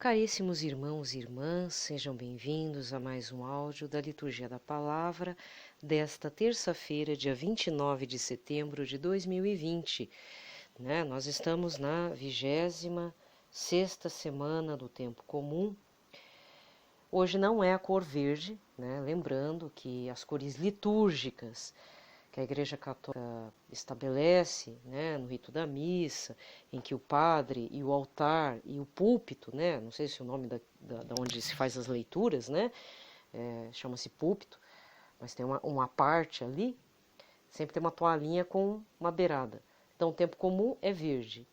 Caríssimos irmãos e irmãs, sejam bem-vindos a mais um áudio da Liturgia da Palavra desta terça-feira, dia 29 de setembro de 2020. Nós estamos na 26ª semana do Tempo Comum. Hoje não é a cor verde, lembrando que as cores litúrgicas que a Igreja Católica estabelece, no rito da missa, em que o padre e o altar e o púlpito, não sei se é o nome da onde se faz as leituras, chama-se púlpito, mas tem uma parte ali, sempre tem uma toalhinha com uma beirada. Então o tempo comum é verde.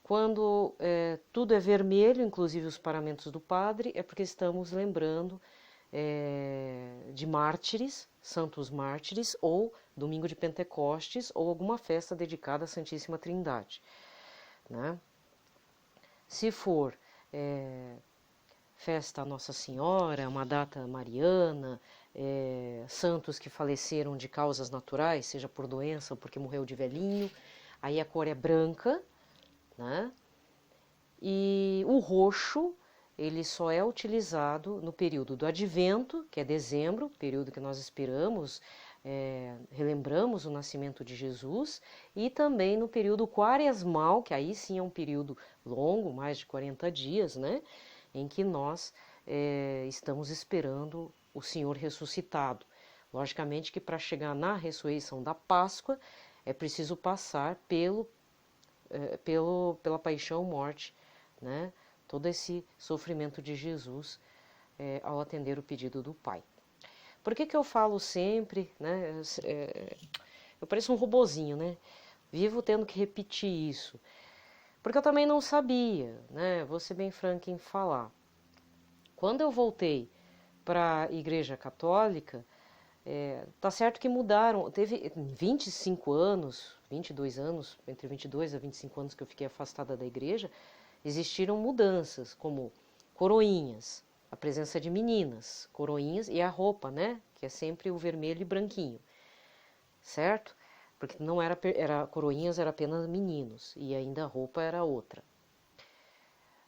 Quando tudo é vermelho, inclusive os paramentos do padre, é porque estamos lembrando de mártires, santos mártires, ou domingo de Pentecostes, ou alguma festa dedicada à Santíssima Trindade. Se for festa à Nossa Senhora, uma data mariana, santos que faleceram de causas naturais, seja por doença ou porque morreu de velhinho, aí a cor é branca, e o roxo ele só é utilizado no período do Advento, que é dezembro, período que nós esperamos, relembramos o nascimento de Jesus, e também no período quaresmal, que aí sim é um período longo, mais de 40 dias, em que nós estamos esperando o Senhor ressuscitado. Logicamente que para chegar na ressurreição da Páscoa é preciso passar pela paixão, morte, todo esse sofrimento de Jesus ao atender o pedido do Pai. Por que eu falo sempre, eu pareço um robozinho, vivo tendo que repetir isso, porque eu também não sabia, vou ser bem franca em falar. Quando eu voltei para a Igreja Católica, tá certo que mudaram, teve 25 anos, 22 anos, entre 22 a 25 anos que eu fiquei afastada da igreja, existiram mudanças, como coroinhas, a presença de meninas, coroinhas e a roupa, que é sempre o vermelho e branquinho, certo? Porque não era coroinhas, era apenas meninos, e ainda a roupa era outra.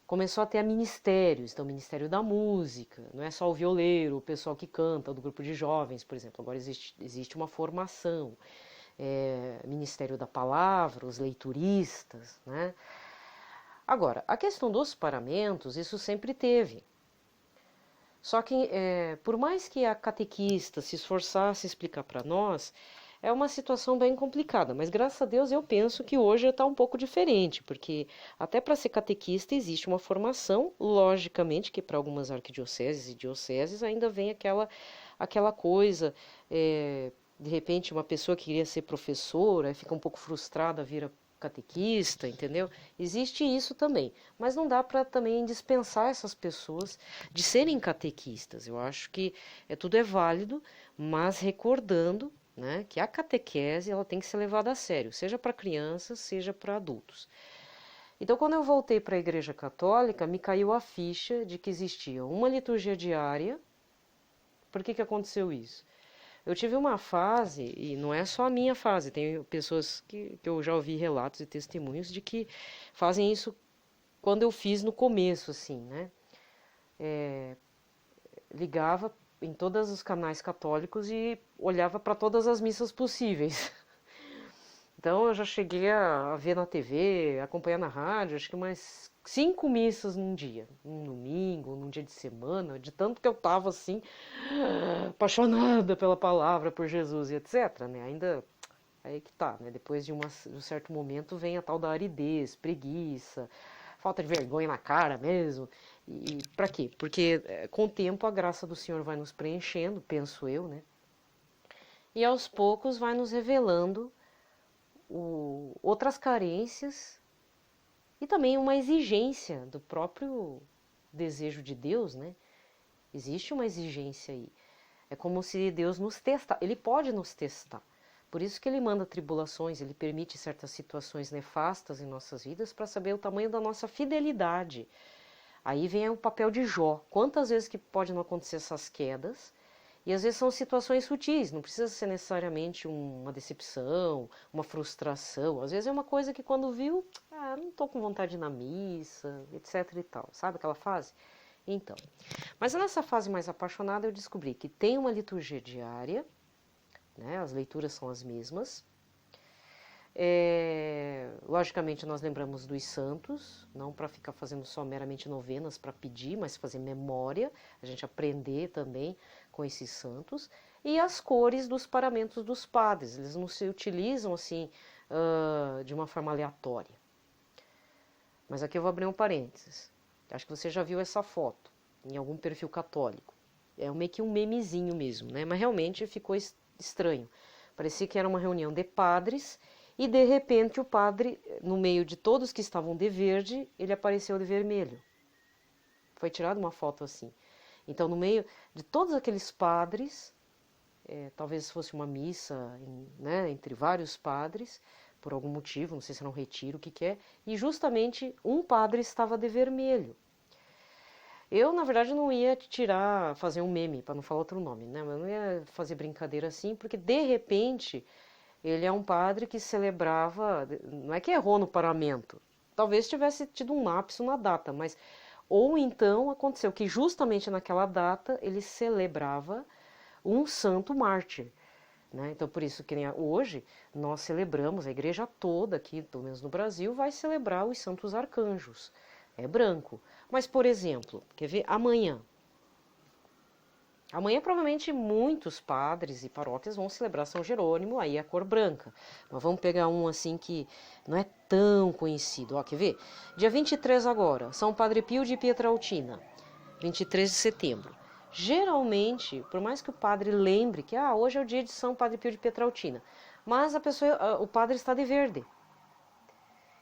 Começou a ter ministérios, então Ministério da Música, não é só o violeiro, o pessoal que canta, do grupo de jovens, por exemplo, agora existe uma formação, Ministério da Palavra, os leituristas, Agora, a questão dos paramentos, isso sempre teve. Só que, por mais que a catequista se esforçasse a explicar para nós, é uma situação bem complicada, mas graças a Deus eu penso que hoje está um pouco diferente, porque até para ser catequista existe uma formação, logicamente que para algumas arquidioceses e dioceses ainda vem aquela coisa, de repente uma pessoa que queria ser professora fica um pouco frustrada, vira catequista, entendeu? Existe isso também, mas não dá para também dispensar essas pessoas de serem catequistas. Eu acho que tudo é válido, mas recordando, que a catequese ela tem que ser levada a sério, seja para crianças, seja para adultos. Então, quando eu voltei para a Igreja Católica, me caiu a ficha de que existia uma liturgia diária. Por que aconteceu isso? Eu tive uma fase, e não é só a minha fase, tem pessoas que eu já ouvi relatos e testemunhos de que fazem isso quando eu fiz no começo, assim, ligava em todos os canais católicos e olhava para todas as missas possíveis. Então eu já cheguei a ver na TV, acompanhar na rádio, acho que umas 5 missas num dia, num domingo, num dia de semana, de tanto que eu estava assim, apaixonada pela palavra, por Jesus e etc. Ainda aí que tá, depois de um certo momento vem a tal da aridez, preguiça, falta de vergonha na cara mesmo. E para quê? Porque com o tempo a graça do Senhor vai nos preenchendo, penso eu, e aos poucos vai nos revelando outras carências e também uma exigência do próprio desejo de Deus, Existe uma exigência aí. É como se Deus nos testa, Ele pode nos testar. Por isso que Ele manda tribulações, Ele permite certas situações nefastas em nossas vidas para saber o tamanho da nossa fidelidade. Aí vem o papel de Jó. Quantas vezes que pode não acontecer essas quedas E às vezes são situações sutis, não precisa ser necessariamente uma decepção, uma frustração. Às vezes é uma coisa que quando viu, não estou com vontade de ir na missa, etc e tal. Sabe aquela fase? Então, mas nessa fase mais apaixonada eu descobri que tem uma liturgia diária, né? As leituras são as mesmas. Logicamente nós lembramos dos santos, não para ficar fazendo só meramente novenas para pedir, mas fazer memória, a gente aprender também com esses santos, e as cores dos paramentos dos padres, eles não se utilizam assim de uma forma aleatória. Mas aqui eu vou abrir um parênteses, acho que você já viu essa foto em algum perfil católico, é meio que um memezinho mesmo, né? Mas realmente ficou estranho, parecia que era uma reunião de padres. E de repente o padre, no meio de todos que estavam de verde, ele apareceu de vermelho. Foi tirada uma foto assim. Então, no meio de todos aqueles padres, talvez fosse uma missa, né, entre vários padres, por algum motivo, não sei se era um retiro, o que é, e justamente um padre estava de vermelho. Eu, na verdade, não ia fazer um meme, para não falar outro nome, né? Mas eu não ia fazer brincadeira assim, porque de repente ele é um padre que celebrava, não é que errou no paramento, talvez tivesse tido um lapso na data, mas ou então aconteceu que justamente naquela data ele celebrava um santo mártir, né? Então por isso que hoje nós celebramos, a igreja toda aqui, pelo menos no Brasil, vai celebrar os santos arcanjos, é branco. Mas por exemplo, quer ver, amanhã provavelmente muitos padres e paróquias vão celebrar São Jerônimo, aí a cor branca. Mas vamos pegar um assim que não é tão conhecido. Ó, quer ver? Dia 23 agora, São Padre Pio de Pietrelcina, 23 de setembro. Geralmente, por mais que o padre lembre que hoje é o dia de São Padre Pio de Pietrelcina, mas o padre está de verde.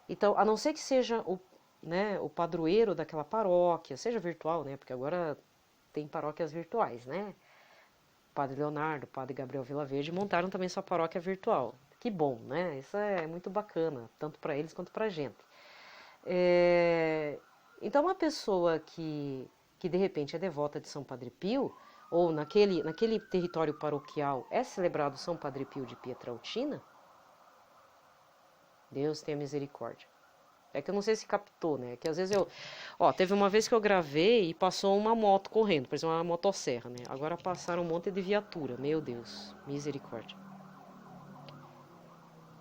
Então, a não ser que seja o padroeiro daquela paróquia, seja virtual, né? Porque agora tem paróquias virtuais, né? Padre Leonardo, Padre Gabriel Vilaverde montaram também sua paróquia virtual. Que bom, né? Isso é muito bacana, tanto para eles quanto para a gente. Então, uma pessoa que de repente é devota de São Padre Pio, ou naquele território paroquial é celebrado São Padre Pio de Pietrelcina, Deus tenha misericórdia. É que eu não sei se captou, né? Que às vezes teve uma vez que eu gravei e passou uma moto correndo, por exemplo, uma motosserra, né? Agora passaram um monte de viatura, meu Deus, misericórdia.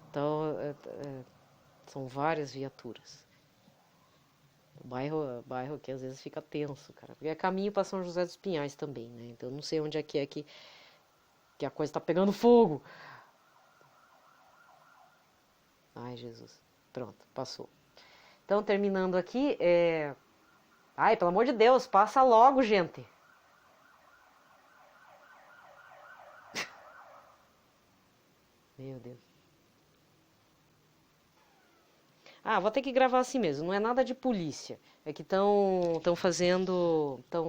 Então, são várias viaturas. O bairro aqui às vezes fica tenso, cara. Porque é caminho para São José dos Pinhais também, né? Então, eu não sei onde é que a coisa tá pegando fogo. Ai, Jesus. Pronto, passou. Então, terminando aqui, Ai, pelo amor de Deus, passa logo, gente. Meu Deus. Vou ter que gravar assim mesmo, não é nada de polícia. É que estão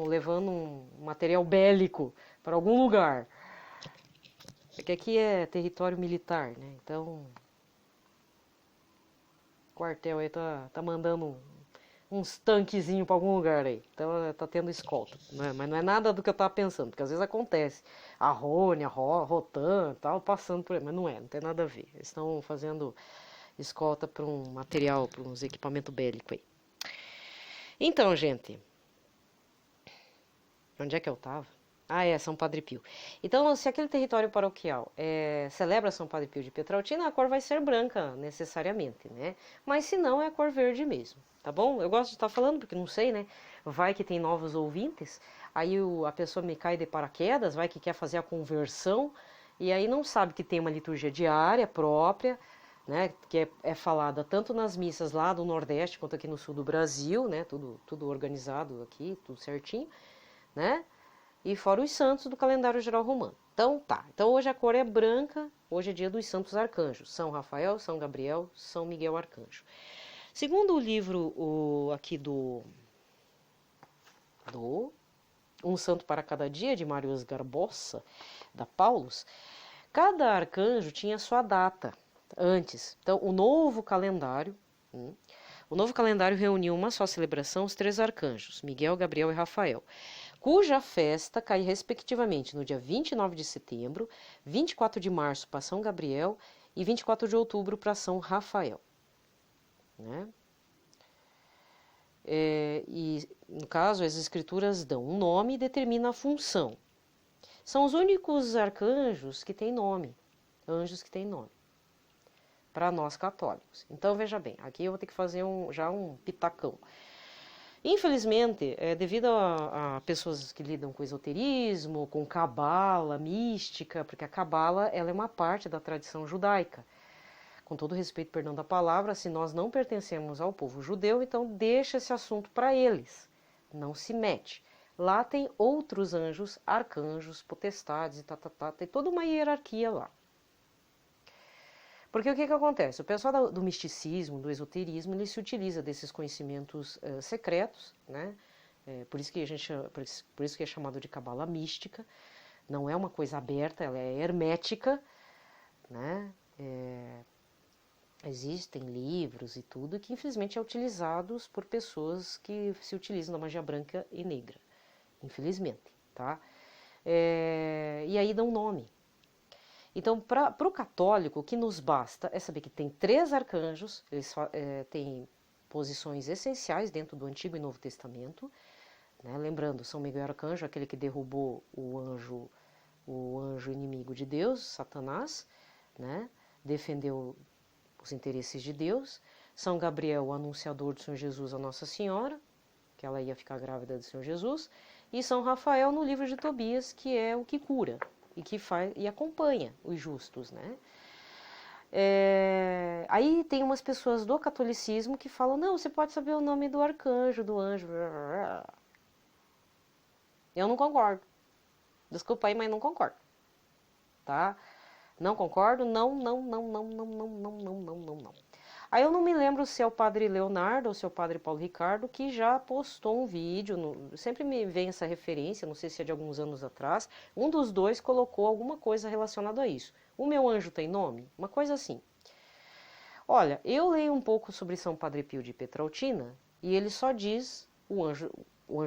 levando um material bélico para algum lugar. É que aqui é território militar, né? Então, o quartel aí tá mandando uns tanquezinhos para algum lugar aí. Então tá tendo escolta. Né? Mas não é nada do que eu tava pensando, porque às vezes acontece. A Rony, a Rotan tal, passando por aí. Mas não tem nada a ver. Eles estão fazendo escolta para um material, para uns equipamentos bélicos aí. Então, gente. Onde é que eu tava? São Padre Pio. Então, se aquele território paroquial celebra São Padre Pio de Pietrelcina, a cor vai ser branca, necessariamente, né? Mas se não, é a cor verde mesmo, tá bom? Eu gosto de estar falando, porque não sei, né? Vai que tem novos ouvintes, aí a pessoa me cai de paraquedas, vai que quer fazer a conversão, e aí não sabe que tem uma liturgia diária própria, né? Que é falada tanto nas missas lá do Nordeste, quanto aqui no Sul do Brasil, né? Tudo organizado aqui, tudo certinho, né? E fora os santos do calendário geral romano. Então, tá. Então, hoje a cor é branca. Hoje é dia dos santos arcanjos. São Rafael, São Gabriel, São Miguel Arcanjo. Segundo o livro aqui do Um Santo para Cada Dia, de Marius Garbosa, da Paulus, cada arcanjo tinha sua data antes. Então, o novo calendário reuniu uma só celebração os três arcanjos, Miguel, Gabriel e Rafael. cuja festa cai respectivamente no dia 29 de setembro, 24 de março para São Gabriel e 24 de outubro para São Rafael. Né? E, no caso, as escrituras dão um nome e determinam a função. São os únicos arcanjos que têm nome, anjos que têm nome, para nós católicos. Então, veja bem, aqui eu vou ter que fazer já um pitacão. Infelizmente, devido a pessoas que lidam com esoterismo, com cabala, mística, porque a cabala ela é uma parte da tradição judaica. Com todo respeito, perdão da palavra, se nós não pertencemos ao povo judeu, então deixa esse assunto para eles, não se mete. Lá tem outros anjos, arcanjos, potestades e tem toda uma hierarquia lá. Porque o que acontece? O pessoal do misticismo, do esoterismo, ele se utiliza desses conhecimentos secretos, né? Por isso que é chamado de cabala mística. Não é uma coisa aberta, ela é hermética, né? Existem livros e tudo que infelizmente é utilizados por pessoas que se utilizam da magia branca e negra, infelizmente, tá? E aí dão nome. Então, para o católico, o que nos basta é saber que tem 3 arcanjos, eles têm posições essenciais dentro do Antigo e Novo Testamento. Né? Lembrando, São Miguel Arcanjo, aquele que derrubou o anjo inimigo de Deus, Satanás, né? Defendeu os interesses de Deus. São Gabriel, o anunciador do Senhor Jesus a Nossa Senhora, que ela ia ficar grávida do Senhor Jesus. E São Rafael no livro de Tobias, que é o que cura e que faz e acompanha os justos, né? Aí tem umas pessoas do catolicismo que falam, não, você pode saber o nome do arcanjo, do anjo. Eu não concordo. Desculpa aí, mas não concordo. Tá? Não concordo, não. Aí eu não me lembro se é o padre Leonardo ou se é o padre Paulo Ricardo que já postou um vídeo, sempre me vem essa referência, não sei se é de alguns anos atrás, um dos dois colocou alguma coisa relacionada a isso. O meu anjo tem nome? Uma coisa assim. Olha, eu leio um pouco sobre São Padre Pio de Pietrelcina e ele só diz, o anjo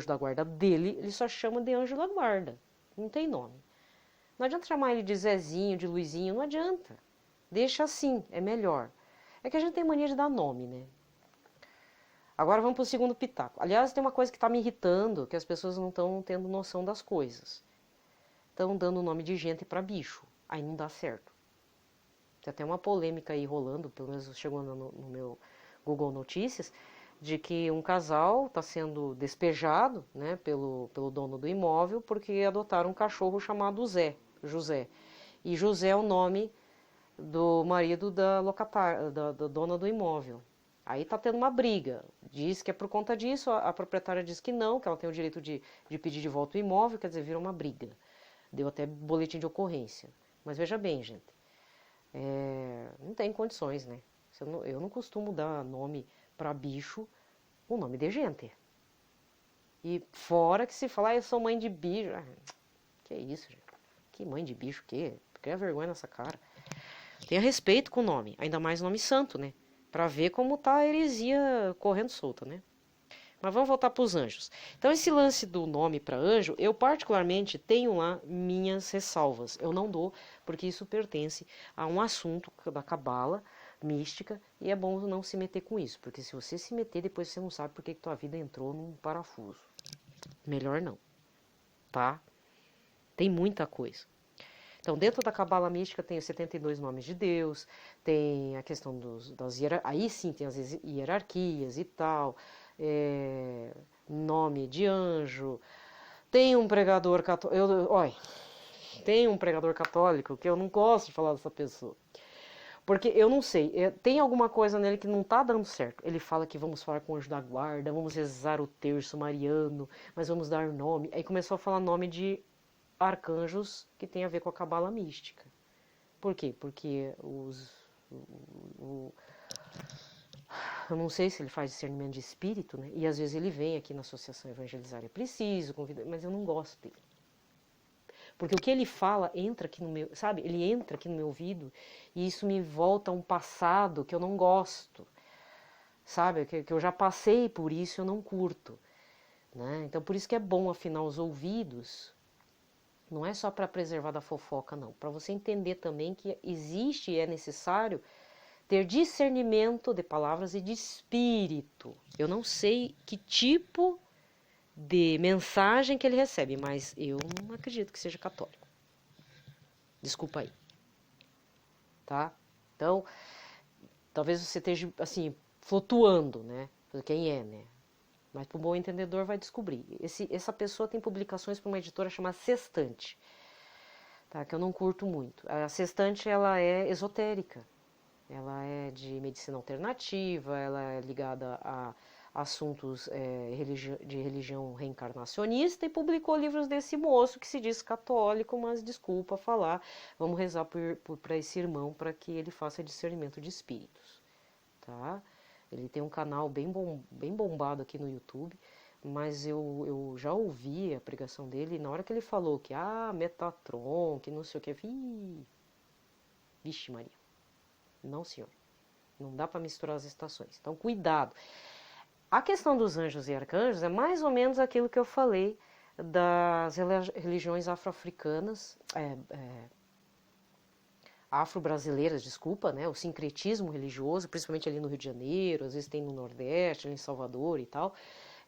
da guarda dele, ele só chama de anjo da guarda, não tem nome. Não adianta chamar ele de Zezinho, de Luizinho, não adianta. Deixa assim, é melhor. É que a gente tem mania de dar nome, né? Agora vamos para o segundo pitaco. Aliás, tem uma coisa que está me irritando, que as pessoas não estão tendo noção das coisas. Estão dando nome de gente para bicho. Aí não dá certo. Tem até uma polêmica aí rolando, pelo menos chegou no meu Google Notícias, de que um casal está sendo despejado, né, pelo dono do imóvel porque adotaram um cachorro chamado José. E José é o nome do marido da dona do imóvel. Aí tá tendo uma briga. Diz que é por conta disso, a proprietária diz que não, que ela tem o direito de pedir de volta o imóvel, quer dizer, vira uma briga. Deu até boletim de ocorrência. Mas veja bem, gente, não tem condições, né? Eu não costumo dar nome para bicho o nome de gente. E fora que se falar, eu sou mãe de bicho. Que isso, gente? Que mãe de bicho, que? Cria vergonha nessa cara. Tenha respeito com o nome, ainda mais nome santo, né? Pra ver como tá a heresia correndo solta, né? Mas vamos voltar para os anjos. Então, esse lance do nome para anjo, eu particularmente tenho lá minhas ressalvas. Eu não dou, porque isso pertence a um assunto da cabala mística e é bom não se meter com isso, porque se você se meter, depois você não sabe por que tua vida entrou num parafuso. Melhor não, tá? Tem muita coisa. Então, dentro da cabala mística tem os 72 nomes de Deus, tem a questão das hierarquias, aí sim tem as hierarquias e tal, nome de anjo, tem um pregador católico, tem um pregador católico que eu não gosto de falar dessa pessoa, porque eu não sei, tem alguma coisa nele que não tá dando certo. Ele fala que vamos falar com o anjo da guarda, vamos rezar o terço mariano, mas vamos dar nome, aí começou a falar nome de arcanjos que tem a ver com a cabala mística. Por quê? Porque eu não sei se ele faz discernimento de espírito, né? E às vezes ele vem aqui na Associação Evangelizária Preciso, mas eu não gosto dele. Porque o que ele fala entra aqui no meu, sabe? Ele entra aqui no meu ouvido e isso me volta a um passado que eu não gosto. Sabe? Que eu já passei por isso e eu não curto. né? Então, por isso que é bom afinar os ouvidos, não é só para preservar da fofoca, não. Para você entender também que existe e é necessário ter discernimento de palavras e de espírito. Eu não sei que tipo de mensagem que ele recebe, mas eu não acredito que seja católico. Desculpa aí, tá? Então, talvez você esteja, assim, flutuando, né? Quem é, né? Mas para o bom entendedor vai descobrir. Essa pessoa tem publicações para uma editora chamada Sextante, tá? Que eu não curto muito. A Sextante, ela é esotérica. Ela é de medicina alternativa, ela é ligada a assuntos de religião reencarnacionista e publicou livros desse moço que se diz católico, mas desculpa falar, vamos rezar para esse irmão para que ele faça discernimento de espíritos, tá? Ele tem um canal bem bombado aqui no YouTube, mas eu já ouvi a pregação dele e na hora que ele falou que, Metatron, que não sei o que, vixe Maria. Não, senhor. Não dá para misturar as estações. Então, cuidado. A questão dos anjos e arcanjos é mais ou menos aquilo que eu falei das religiões afro-africanas, afro-brasileiras, desculpa, né? O sincretismo religioso, principalmente ali no Rio de Janeiro, às vezes tem no Nordeste, em Salvador e tal,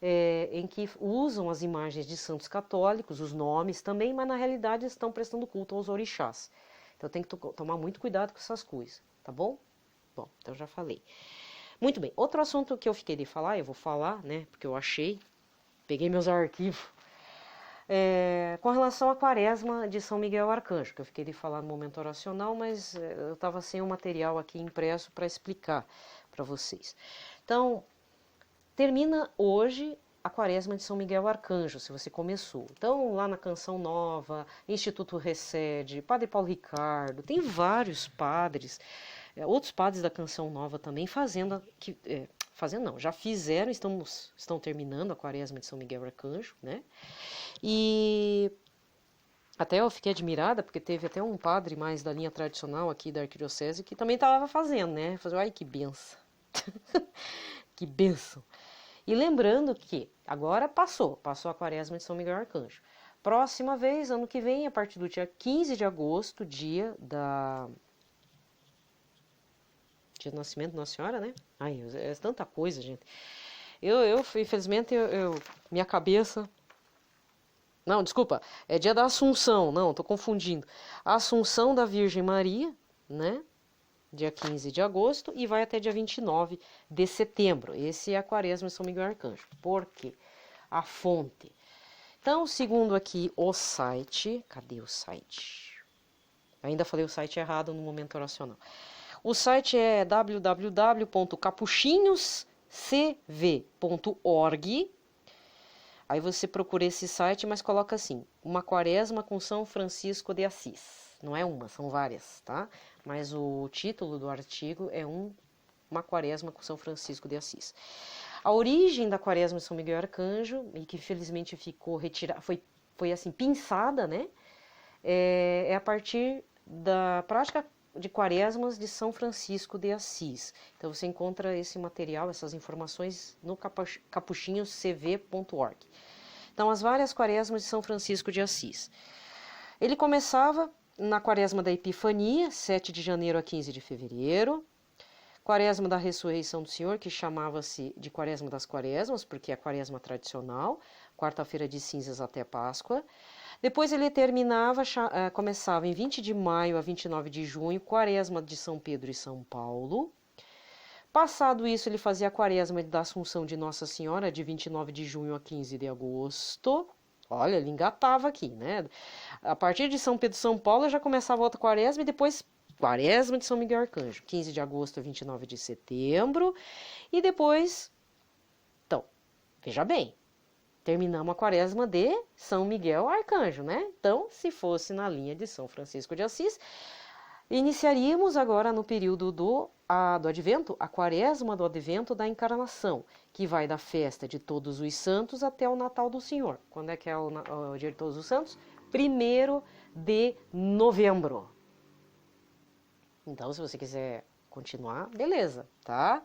em que usam as imagens de santos católicos, os nomes também, mas na realidade estão prestando culto aos orixás. Então tem que tomar muito cuidado com essas coisas, tá bom? Bom, então já falei. Muito bem, outro assunto que eu fiquei de falar, eu vou falar, né, porque eu achei, peguei meus arquivos, com relação à quaresma de São Miguel Arcanjo, que eu fiquei de falar no momento oracional, mas eu estava sem o material aqui impresso para explicar para vocês. Então, termina hoje a quaresma de São Miguel Arcanjo, se você começou. Então, lá na Canção Nova, Instituto Recede, Padre Paulo Ricardo, tem vários padres, outros padres da Canção Nova também já fizeram, estão terminando a quaresma de São Miguel Arcanjo, né? E até eu fiquei admirada, porque teve até um padre mais da linha tradicional aqui da arquidiocese que também estava fazendo, né? Ai, que benção. Que benção. E lembrando que agora passou a quaresma de São Miguel Arcanjo. Próxima vez, ano que vem, a partir do dia 15 de agosto, dia do nascimento de Nossa Senhora, né? Ai, é tanta coisa, gente. Infelizmente, minha cabeça... Não, desculpa, é dia da Assunção, não, tô confundindo. A Assunção da Virgem Maria, né? Dia 15 de agosto e vai até dia 29 de setembro. Esse é a quaresma de São Miguel Arcanjo. Por quê? A fonte. Então, segundo aqui o site, cadê o site? Ainda falei o site errado no momento oracional. O site é www.capuchinhoscv.org. Aí você procura esse site, mas coloca assim, uma quaresma com São Francisco de Assis. Não é uma, são várias, tá? Mas o título do artigo é uma quaresma com São Francisco de Assis. A origem da quaresma de São Miguel Arcanjo, e que infelizmente ficou retirada, foi assim, pinçada, né? É a partir da prática de quaresmas de São Francisco de Assis. Então você encontra esse material, essas informações no capuchinhoscv.org. Então, as várias quaresmas de São Francisco de Assis. Ele começava na quaresma da Epifania, 7 de janeiro a 15 de fevereiro. Quaresma da Ressurreição do Senhor, que chamava-se de Quaresma das Quaresmas, porque é a quaresma tradicional, quarta-feira de cinzas até Páscoa. Depois ele começava em 20 de maio a 29 de junho, Quaresma de São Pedro e São Paulo. Passado isso, ele fazia a quaresma da Assunção de Nossa Senhora, de 29 de junho a 15 de agosto. Olha, ele engatava aqui, né? A partir de São Pedro e São Paulo, já começava outra quaresma e depois quaresma de São Miguel Arcanjo, 15 de agosto a 29 de setembro. E depois, então, veja bem, terminamos a quaresma de São Miguel Arcanjo, né? Então, se fosse na linha de São Francisco de Assis, iniciaríamos agora no período do Advento, a quaresma do Advento da Encarnação, que vai da festa de Todos os Santos até o Natal do Senhor. Quando é que é o dia de Todos os Santos? 1º de novembro. Então, se você quiser continuar, beleza, tá?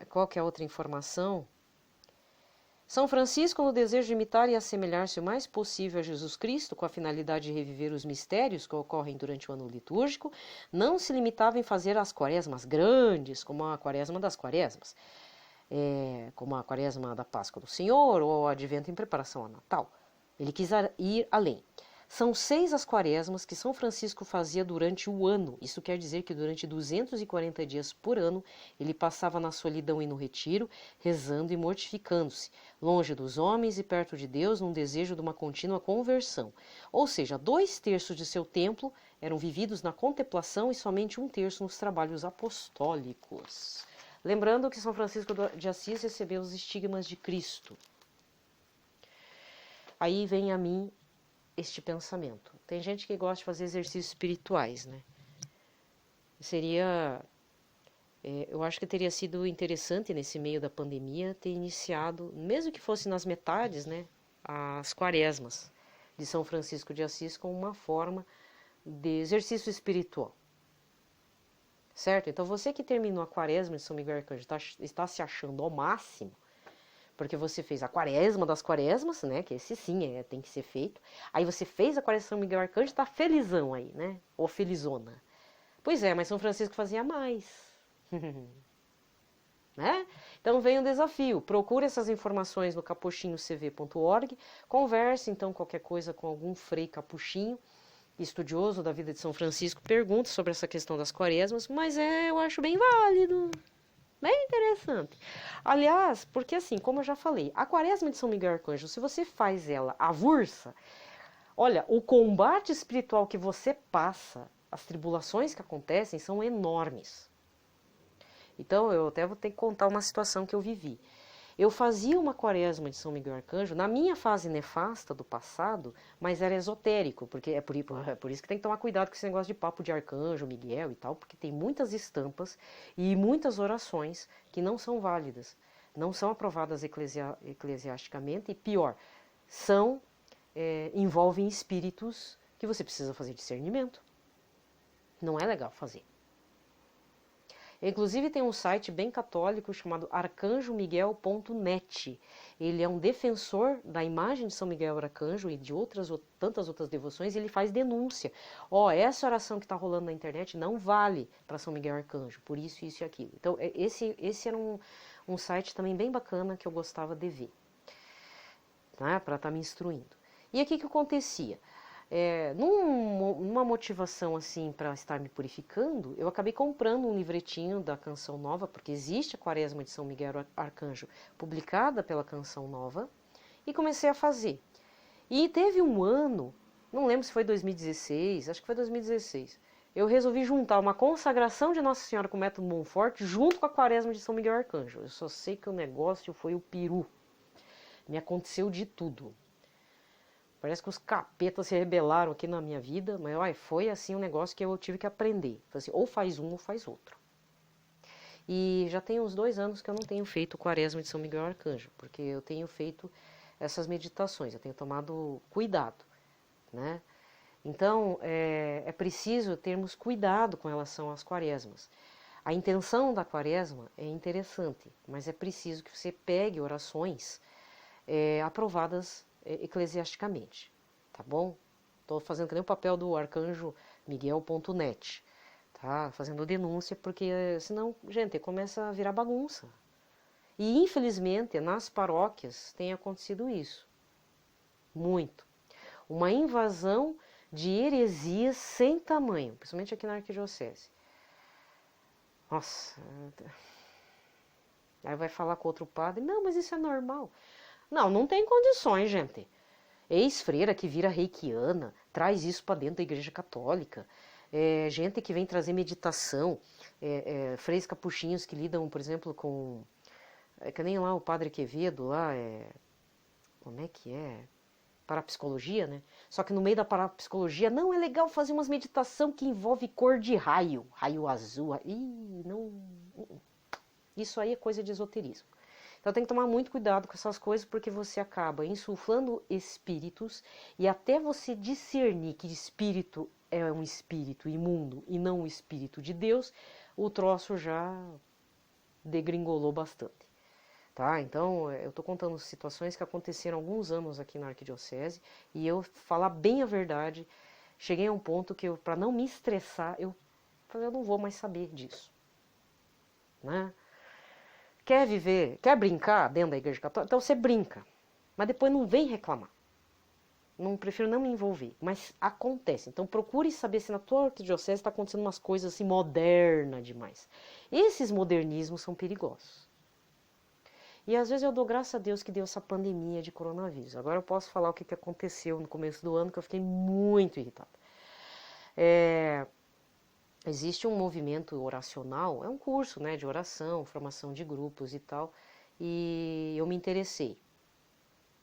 Qual que é a outra informação? São Francisco, no desejo de imitar e assemelhar-se o mais possível a Jesus Cristo, com a finalidade de reviver os mistérios que ocorrem durante o ano litúrgico, não se limitava em fazer as quaresmas grandes, como a quaresma das quaresmas, como a quaresma da Páscoa do Senhor ou o Advento em preparação ao Natal. Ele quis ir além. São 6 as quaresmas que São Francisco fazia durante o ano. Isso quer dizer que durante 240 dias por ano ele passava na solidão e no retiro, rezando e mortificando-se, longe dos homens e perto de Deus, num desejo de uma contínua conversão. Ou seja, 2/3 de seu tempo eram vividos na contemplação e somente 1/3 nos trabalhos apostólicos. Lembrando que São Francisco de Assis recebeu os estigmas de Cristo. Aí vem a mim este pensamento. Tem gente que gosta de fazer exercícios espirituais, né? Eu acho que teria sido interessante nesse meio da pandemia ter iniciado, mesmo que fosse nas metades, né, as quaresmas de São Francisco de Assis como uma forma de exercício espiritual. Certo? Então você que terminou a quaresma de São Miguel Arcanjo está se achando ao máximo, porque você fez a quaresma das quaresmas, né? Que esse sim tem que ser feito. Aí você fez a quaresma de São Miguel Arcanjo e está felizão aí, né? Ou felizona. Pois é, mas São Francisco fazia mais. Né? Então vem o desafio. Procure essas informações no capuchinhocv.org. Converse então qualquer coisa com algum frei capuchinho, estudioso da vida de São Francisco. Pergunte sobre essa questão das quaresmas, mas eu acho bem válido. Bem interessante. Aliás, porque assim, como eu já falei, a quaresma de São Miguel Arcanjo, se você faz ela avulsa, olha, o combate espiritual que você passa, as tribulações que acontecem são enormes. Então, eu até vou ter que contar uma situação que eu vivi. Eu fazia uma quaresma de São Miguel Arcanjo na minha fase nefasta do passado, mas era esotérico, porque é por isso que tem que tomar cuidado com esse negócio de papo de arcanjo, Miguel e tal, porque tem muitas estampas e muitas orações que não são válidas, não são aprovadas eclesiasticamente e pior, envolvem espíritos que você precisa fazer discernimento. Não é legal fazer. Inclusive tem um site bem católico chamado arcanjomiguel.net. Ele é um defensor da imagem de São Miguel Arcanjo e de tantas outras devoções, e ele faz denúncia. Essa oração que está rolando na internet não vale para São Miguel Arcanjo, por isso, isso e aquilo. Então, esse era um site também bem bacana que eu gostava de ver, né, para estar me instruindo. E aqui que acontecia? Numa motivação assim para estar me purificando, eu acabei comprando um livretinho da Canção Nova, porque existe a Quaresma de São Miguel Arcanjo publicada pela Canção Nova, e comecei a fazer. E teve um ano, não lembro se foi 2016, acho que foi 2016, eu resolvi juntar uma consagração de Nossa Senhora com o método Monfort junto com a Quaresma de São Miguel Arcanjo. Eu só sei que o negócio foi o peru. Me aconteceu de tudo. Parece que os capetas se rebelaram aqui na minha vida, mas foi assim um negócio que eu tive que aprender. Assim, ou faz um ou faz outro. E já tem uns 2 anos que eu não tenho feito o Quaresma de São Miguel Arcanjo, porque eu tenho feito essas meditações, eu tenho tomado cuidado, né? Então, é preciso termos cuidado com relação às quaresmas. A intenção da quaresma é interessante, mas é preciso que você pegue orações aprovadas eclesiasticamente, tá bom? Estou fazendo que nem o papel do arcanjomiguel.net, tá? Fazendo denúncia, porque senão, gente, começa a virar bagunça. E infelizmente nas paróquias tem acontecido isso, muito. Uma invasão de heresias sem tamanho, principalmente aqui na arquidiocese. Nossa, aí vai falar com outro padre, não, mas isso é normal. Não tem condições, gente. Ex-freira que vira reikiana, traz isso para dentro da Igreja Católica. Gente que vem trazer meditação, freis capuchinhos que lidam, por exemplo, com... que nem lá o Padre Quevedo, lá, como é que é? Parapsicologia, né? Só que no meio da parapsicologia, não é legal fazer umas meditação que envolve cor de raio, raio azul. Não... Isso aí é coisa de esoterismo. Então tem que tomar muito cuidado com essas coisas, porque você acaba insuflando espíritos, e até você discernir que espírito é um espírito imundo e não um espírito de Deus, o troço já degringolou bastante. Tá? Então, eu estou contando situações que aconteceram há alguns anos aqui na Arquidiocese e eu, falar bem a verdade, cheguei a um ponto que, para não me estressar, eu falei, eu não vou mais saber disso. Né? Quer viver, quer brincar dentro da Igreja Católica? Então você brinca, mas depois não vem reclamar. Não, prefiro não me envolver, mas acontece. Então procure saber se na tua arquidiocese está acontecendo umas coisas assim modernas demais. Esses modernismos são perigosos. E às vezes eu dou graças a Deus que deu essa pandemia de coronavírus. Agora eu posso falar o que aconteceu no começo do ano, que eu fiquei muito irritada. Existe um movimento oracional, é um curso, né, de oração, formação de grupos e tal, e eu me interessei.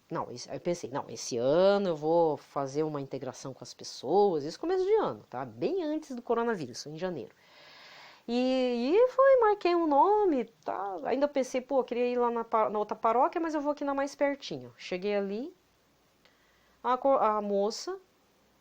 Não, eu pensei, não, esse ano eu vou fazer uma integração com as pessoas, isso começo de ano, tá? Bem antes do coronavírus, em janeiro. E marquei um nome, tá? Ainda pensei, pô, eu queria ir lá na outra paróquia, mas eu vou aqui na mais pertinho. Cheguei ali, a moça,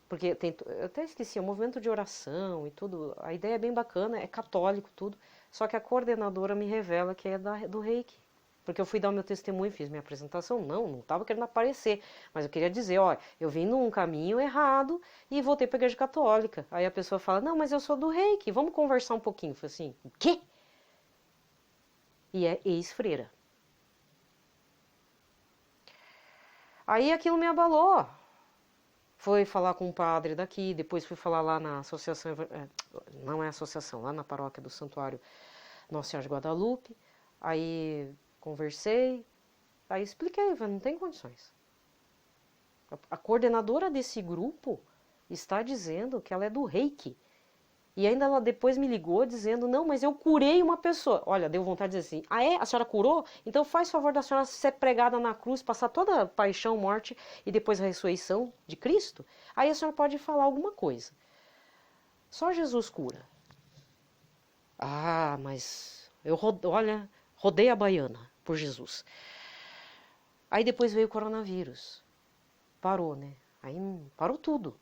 porque eu até esqueci, é um movimento de oração e tudo, a ideia é bem bacana, é católico tudo, só que a coordenadora me revela que é do Reiki. Porque eu fui dar o meu testemunho, fiz minha apresentação, não estava querendo aparecer, mas eu queria dizer, ó, eu vim num caminho errado e voltei para a Igreja Católica. Aí a pessoa fala, não, mas eu sou do Reiki, vamos conversar um pouquinho. Eu falei assim, o quê? E é ex-freira. Aí aquilo me abalou. Fui falar com um padre daqui, depois fui falar lá na associação, não é associação, lá na paróquia do Santuário Nossa Senhora de Guadalupe. Aí conversei, aí expliquei, não tem condições. A coordenadora desse grupo está dizendo que ela é do Reiki. E ainda ela depois me ligou dizendo, não, mas eu curei uma pessoa. Olha, deu vontade de dizer assim, ah é? A senhora curou? Então faz favor da senhora ser pregada na cruz, passar toda a paixão, morte e depois a ressurreição de Cristo. Aí a senhora pode falar alguma coisa. Só Jesus cura. Ah, mas rodei a baiana por Jesus. Aí depois veio o coronavírus. Parou, né? Aí parou tudo.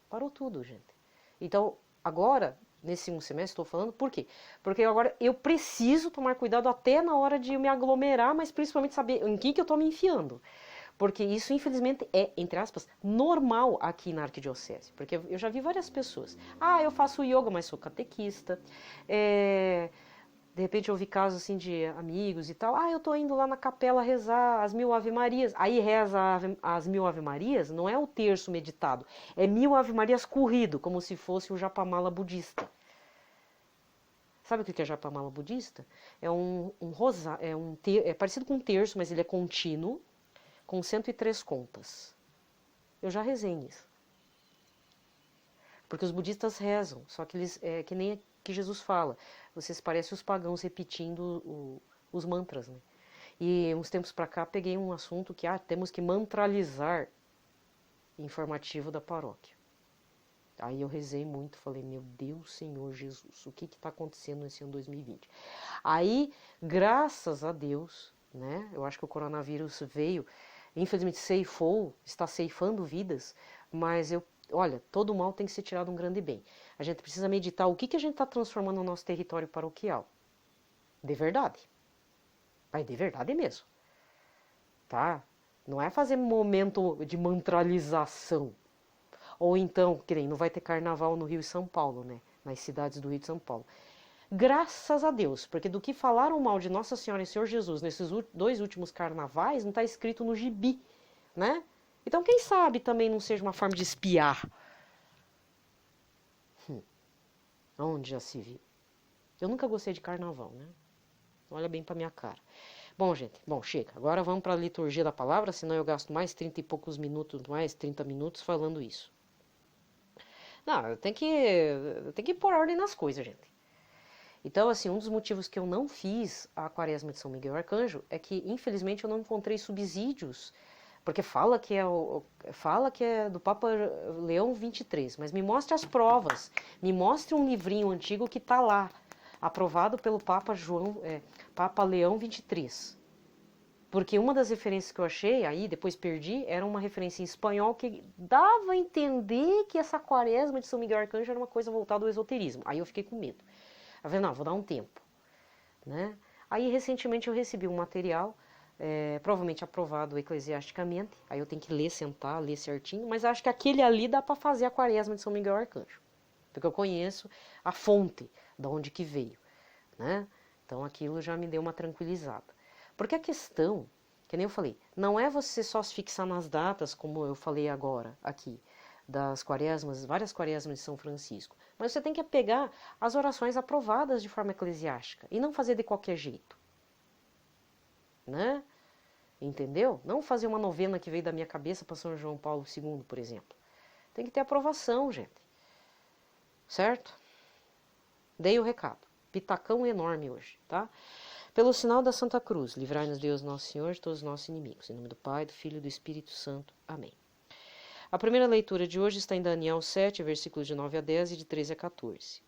Parou tudo, gente. Então, agora, nesse segundo semestre, estou falando, por quê? Porque agora eu preciso tomar cuidado até na hora de me aglomerar, mas principalmente saber em que eu estou me enfiando. Porque isso, infelizmente, é, entre aspas, normal aqui na Arquidiocese. Porque eu já vi várias pessoas. Ah, eu faço yoga, mas sou catequista. De repente eu ouvi casos assim de amigos e tal. Ah, eu tô indo lá na capela rezar as 1000 Ave-Marias. Aí reza as 1000 Ave-Marias, não é o terço meditado. É 1000 Ave-Marias corrido, como se fosse o japamala budista. Sabe o que é japamala budista? É é parecido com um terço, mas ele é contínuo, com 103 contas. Eu já rezei nisso. Porque os budistas rezam, só que eles, que nem que Jesus fala, vocês parecem os pagãos repetindo os mantras, né? E uns tempos para cá peguei um assunto que temos que mantralizar informativo da paróquia. Aí eu rezei muito, falei, meu Deus, Senhor Jesus, o que está acontecendo nesse ano 2020? Aí, graças a Deus, né? Eu acho que o coronavírus veio, infelizmente está ceifando vidas, mas olha, todo mal tem que ser tirado um grande bem. A gente precisa meditar o que a gente está transformando no nosso território paroquial. De verdade. Mas de verdade mesmo. Tá? Não é fazer momento de mantralização. Ou então, que nem não vai ter carnaval no Rio e São Paulo, né? Nas cidades do Rio e São Paulo. Graças a Deus, porque do que falaram mal de Nossa Senhora e Senhor Jesus nesses 2 últimos carnavais, não está escrito no gibi, né? Então, quem sabe também não seja uma forma de espiar. Onde já se viu? Eu nunca gostei de carnaval, né? Olha bem pra minha cara. Bom, gente, chega. Agora vamos para a liturgia da palavra, senão eu gasto mais 30 e poucos minutos, mais 30 minutos falando isso. Não, tem que pôr ordem nas coisas, gente. Então, assim, um dos motivos que eu não fiz a Quaresma de São Miguel Arcanjo é que, infelizmente, eu não encontrei subsídios, porque fala que é do Papa Leão 23, mas me mostre as provas, me mostre um livrinho antigo que está lá, aprovado pelo Papa Leão 23. Porque uma das referências que eu achei, aí depois perdi, era uma referência em espanhol que dava a entender que essa Quaresma de São Miguel Arcanjo era uma coisa voltada ao esoterismo. Aí eu fiquei com medo. Eu falei, não, vou dar um tempo. né? Aí, recentemente, eu recebi um material, provavelmente aprovado eclesiasticamente, aí eu tenho que ler, sentar, ler certinho, mas acho que aquele ali dá para fazer a quaresma de São Miguel Arcanjo, porque eu conheço a fonte, de onde que veio, né? Então, aquilo já me deu uma tranquilizada. Porque a questão, que nem eu falei, não é você só se fixar nas datas, como eu falei agora, aqui, das quaresmas, várias quaresmas de São Francisco, mas você tem que pegar as orações aprovadas de forma eclesiástica e não fazer de qualquer jeito, né? Entendeu? Não fazer uma novena que veio da minha cabeça para São João Paulo II, por exemplo. Tem que ter aprovação, gente. Certo? Dei o recado. Pitacão enorme hoje, tá? Pelo sinal da Santa Cruz, livrai-nos Deus Nosso Senhor de todos os nossos inimigos. Em nome do Pai, do Filho e do Espírito Santo. Amém. A primeira leitura de hoje está em Daniel 7, versículos de 9 a 10 e de 13 a 14.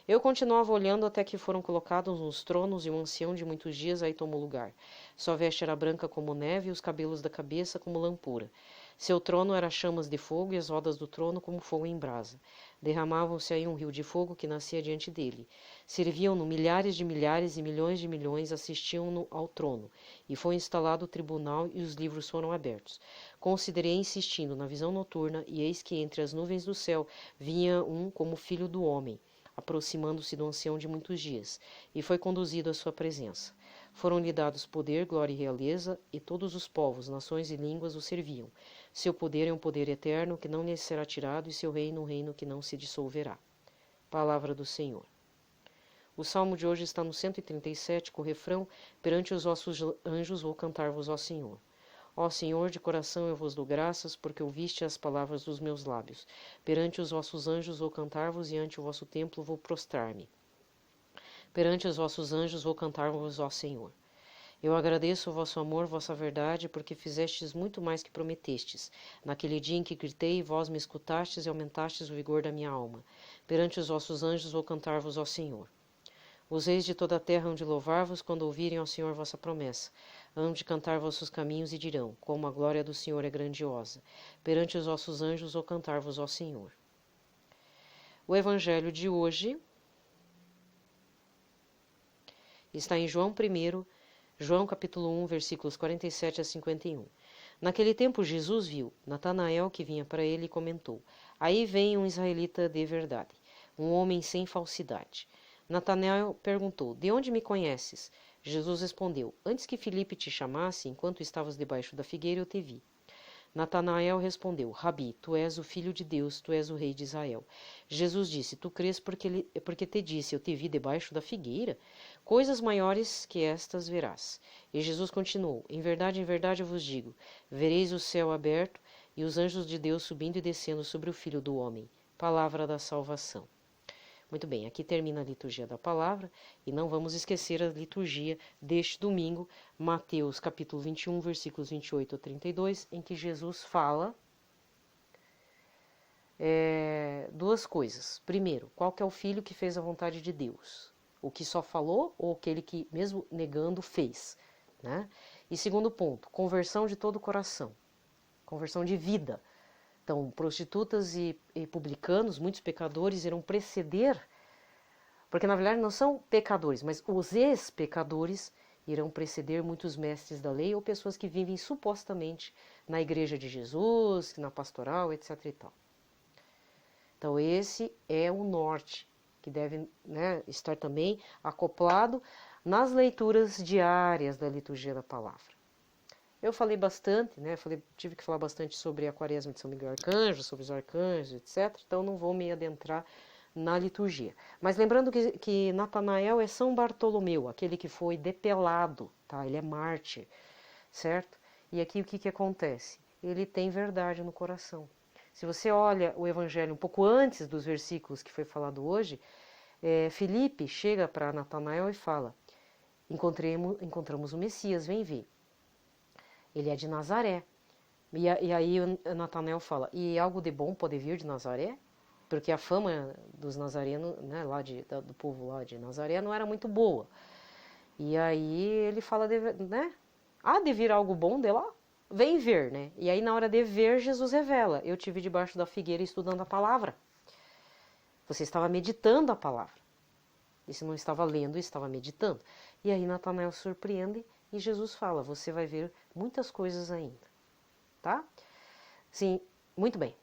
Eu continuava olhando até que foram colocados nos tronos e um ancião de muitos dias aí tomou lugar. Sua veste era branca como neve e os cabelos da cabeça como lampura. Seu trono era chamas de fogo e as rodas do trono como fogo em brasa. Derramavam-se aí um rio de fogo que nascia diante dele. Serviam-no milhares e milhões de milhões assistiam-no ao trono. E foi instalado o tribunal e os livros foram abertos. Considerei insistindo na visão noturna e eis que entre as nuvens do céu vinha um como filho do homem, aproximando-se do ancião de muitos dias, e foi conduzido à sua presença. Foram-lhe dados poder, glória e realeza, e todos os povos, nações e línguas o serviam. Seu poder é um poder eterno que não lhe será tirado, e seu reino um reino que não se dissolverá. Palavra do Senhor. O salmo de hoje está no 137, com o refrão: perante os vossos anjos vou cantar-vos, ó Senhor. Ó Senhor, de coração eu vos dou graças, porque ouviste as palavras dos meus lábios. Perante os vossos anjos vou cantar-vos, e ante o vosso templo vou prostrar-me. Perante os vossos anjos vou cantar-vos, ó Senhor. Eu agradeço o vosso amor, vossa verdade, porque fizestes muito mais que prometestes. Naquele dia em que gritei, vós me escutastes e aumentastes o vigor da minha alma. Perante os vossos anjos vou cantar-vos, ó Senhor. Os reis de toda a terra hão de louvar-vos quando ouvirem ao Senhor vossa promessa. Hão de cantar vossos caminhos e dirão, como a glória do Senhor é grandiosa. Perante os vossos anjos vou cantar-vos, ó Senhor. O evangelho de hoje está em João 1, João capítulo 1, versículos 47 a 51. Naquele tempo Jesus viu Natanael que vinha para ele e comentou: aí vem um israelita de verdade, um homem sem falsidade. Natanael perguntou: de onde me conheces? Jesus respondeu: antes que Filipe te chamasse, enquanto estavas debaixo da figueira, eu te vi. Natanael respondeu: Rabi, tu és o Filho de Deus, tu és o Rei de Israel. Jesus disse: tu crês porque te disse, eu te vi debaixo da figueira? Coisas maiores que estas verás. E Jesus continuou: em verdade eu vos digo, vereis o céu aberto e os anjos de Deus subindo e descendo sobre o Filho do Homem. Palavra da salvação. Muito bem, aqui termina a liturgia da palavra e não vamos esquecer a liturgia deste domingo, Mateus capítulo 21, versículos 28 a 32, em que Jesus fala duas coisas. Primeiro, qual que é o filho que fez a vontade de Deus? O que só falou ou aquele que, mesmo negando, fez? Né? E segundo ponto, conversão de todo o coração, conversão de vida. Então, prostitutas e publicanos, muitos pecadores, irão preceder, porque na verdade não são pecadores, mas os ex-pecadores irão preceder muitos mestres da lei ou pessoas que vivem supostamente na igreja de Jesus, na pastoral, etc. e tal. Então, esse é o norte, que deve, né, estar também acoplado nas leituras diárias da liturgia da palavra. Eu falei bastante, né? Tive que falar bastante sobre a quaresma de São Miguel Arcanjo, sobre os arcanjos, etc. Então não vou me adentrar na liturgia. Mas lembrando que Natanael é São Bartolomeu, aquele que foi depelado, tá? Ele é mártir, certo? E aqui o que acontece? Ele tem verdade no coração. Se você olha o evangelho um pouco antes dos versículos que foi falado hoje, Filipe chega para Natanael e fala: encontramos o Messias, vem ver. Ele é de Nazaré. E aí o Natanael fala: e algo de bom pode vir de Nazaré? Porque a fama dos nazarenos, né, do povo lá de Nazaré, não era muito boa. E aí ele fala, né? Ah, de vir algo bom de lá? Vem ver, né? E aí na hora de ver, Jesus revela: eu te vi debaixo da figueira estudando a palavra. Você estava meditando a palavra. Esse não estava lendo, estava meditando. E aí Natanael surpreende e Jesus fala, você vai ver muitas coisas ainda, tá? Sim, muito bem.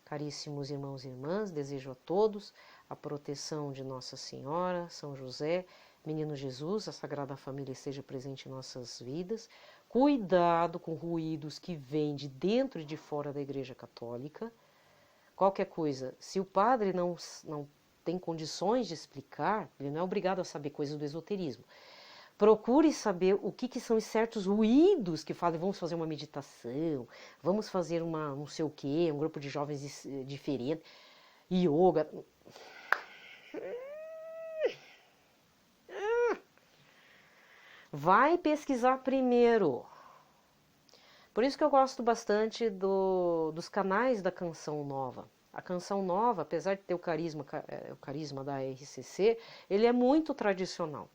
Caríssimos irmãos e irmãs, desejo a todos a proteção de Nossa Senhora, São José, Menino Jesus, a Sagrada Família esteja presente em nossas vidas. Cuidado com ruídos que vêm de dentro e de fora da Igreja Católica. Qualquer coisa, se o padre não tem condições de explicar, ele não é obrigado a saber coisas do esoterismo. Procure saber o que são certos ruídos que falam, vamos fazer uma meditação, vamos fazer uma não sei o quê, um grupo de jovens diferente, yoga. Vai pesquisar primeiro. Por isso que eu gosto bastante dos canais da Canção Nova. A Canção Nova, apesar de ter o carisma da RCC, ele é muito tradicional.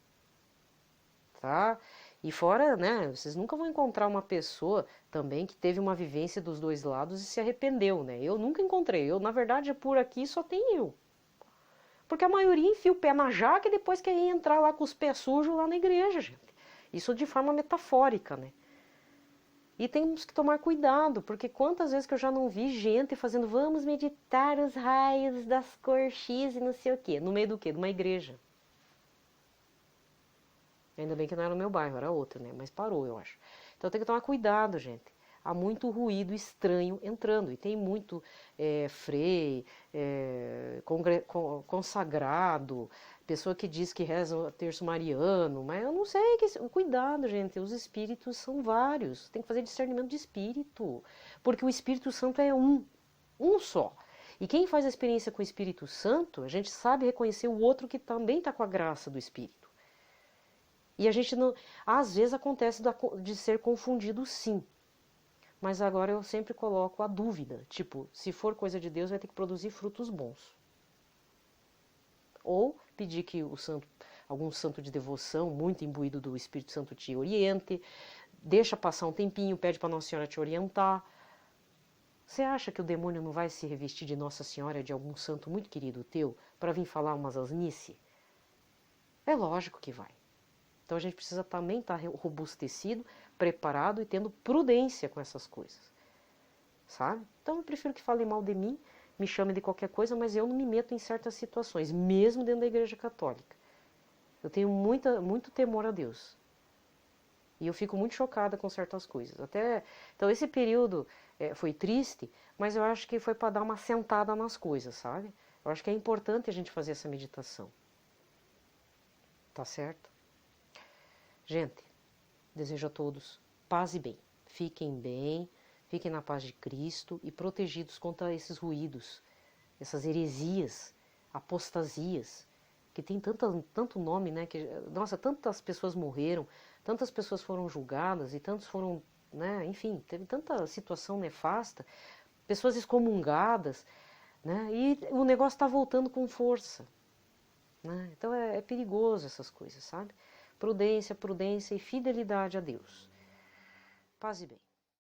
Tá? E fora, né, vocês nunca vão encontrar uma pessoa também que teve uma vivência dos dois lados e se arrependeu, né? Eu nunca encontrei. Na verdade, por aqui só tem eu. Porque a maioria enfia o pé na jaca e depois quer entrar lá com os pés sujos lá na igreja, gente. Isso de forma metafórica, né? E temos que tomar cuidado, porque quantas vezes que eu já não vi gente fazendo vamos meditar os raios das cor X e não sei o quê. No meio do quê? De uma igreja. Ainda bem que não era no meu bairro, era outro, né? Mas parou, eu acho. Então tem que tomar cuidado, gente. Há muito ruído estranho entrando. E tem muito frei, consagrado, pessoa que diz que reza o terço mariano. Mas eu não sei. Cuidado, gente. Os espíritos são vários. Tem que fazer discernimento de espírito. Porque o Espírito Santo é um só. E quem faz a experiência com o Espírito Santo, a gente sabe reconhecer o outro que também está com a graça do Espírito. E a gente não. Às vezes acontece de ser confundido, sim. Mas agora eu sempre coloco a dúvida. Tipo, se for coisa de Deus, vai ter que produzir frutos bons. Ou pedir que algum santo de devoção, muito imbuído do Espírito Santo, te oriente. Deixa passar um tempinho, pede para Nossa Senhora te orientar. Você acha que o demônio não vai se revestir de Nossa Senhora, de algum santo muito querido teu, para vir falar umas asnice? É lógico que vai. Então a gente precisa também estar robustecido, preparado e tendo prudência com essas coisas, sabe? Então eu prefiro que falem mal de mim, me chamem de qualquer coisa, mas eu não me meto em certas situações, mesmo dentro da Igreja Católica. Eu tenho muito temor a Deus. E eu fico muito chocada com certas coisas. Então esse período foi triste, mas eu acho que foi para dar uma sentada nas coisas, sabe? Eu acho que é importante a gente fazer essa meditação. Tá certo? Gente, desejo a todos paz e bem. Fiquem na paz de Cristo e protegidos contra esses ruídos, essas heresias, apostasias, que tem tanto nome, né? Nossa, tantas pessoas morreram, tantas pessoas foram julgadas e tantos foram, né? Enfim, teve tanta situação nefasta, pessoas excomungadas, né? E o negócio está voltando com força, né? Então é perigoso essas coisas, sabe? Prudência e fidelidade a Deus. Paz e bem.